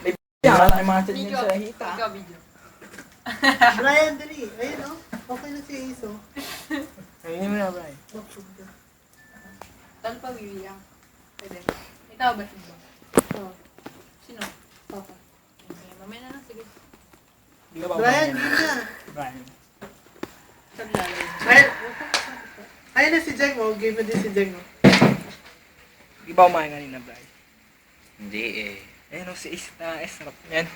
May yan, may mga chat niya sa hita. Ikaw, video. Brian, dali. Ayun, oh. Okay na si Ace, oh. Ayun mo na, Brian. Saan pa bibigyan? Pwede. Ikaw ba siya? Oh. Sino? Papa. Okay, mamaya na lang, sige. Di ka ba Brian, yun na. Brian. Saan lalay? Brian, ayun na si Jeng, oh. Game na din si Jeng, oh. Di ba umain kanina, Brian? Hindi eh. Ayun o, si Is na sarap niyan.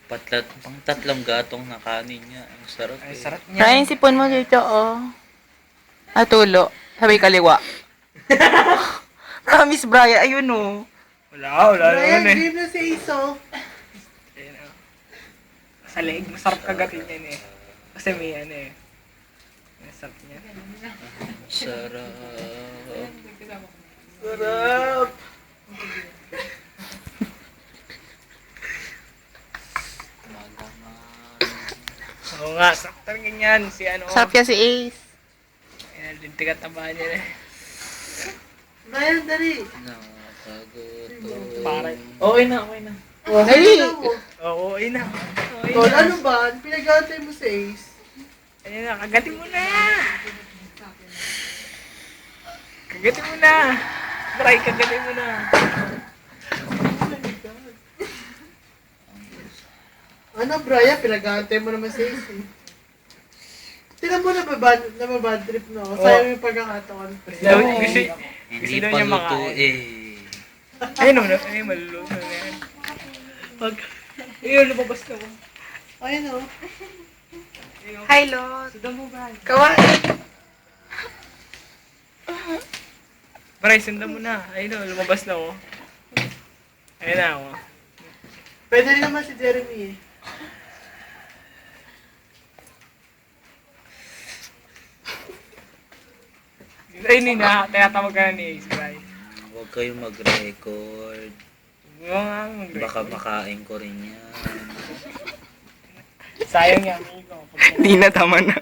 Pang tatlong gatong na kanin niya. Ang sarap Ay, eh. sarap niyan. Ryan, sipon mo dito, oh. Tulo. Sabay kaliwa. Promise, Brian. Ayun, oh. Wala Brian, naman eh. game na si Ace, oh. Ayun o. Sa leeg, masarap kagatin yan eh. Kasi may ano eh. May sarap niya. Sarap. Sarap. Malaman. Oo nga, sakto rin ganyan. Si ano. Sarap yan si Ace. Ayan, dintigat tabahan niya eh. Brian, dali. Nakakagutom. Parang, okay na. Oh, Dali. na mo. Oo, okay na. Okay Tol, na. ano ba? Pinag-aantay mo si Ace. Ayun na, kagatin mo na. Kagatin mo na. Try, kagatin mo na. Oh my God. Ano, Brian? Pinag-aantay mo naman si Ace, eh. Tingnan mo nababad trip na ako. Sayang yung pagkakataon, pre. Hindi daw pa niya luto makain. eh. Ayun o, ayun, maluluto na yan. Ayun, lumabas na ako. Ayun, oh. Hi, Lot. Sundan mo, Bray. Kawain. Bray, sundan mo na. Ayun o, lumabas na ako. Ayun na ako. Pwede rin naman si Jeremy, eh. Ayun na, tinatawag ka na ni Ace, Bray. Huwag kayong mag-record. Oo nga, mag-record. Baka makain ko rin yan. Sayang yan, amigo. Hindi na, tama na.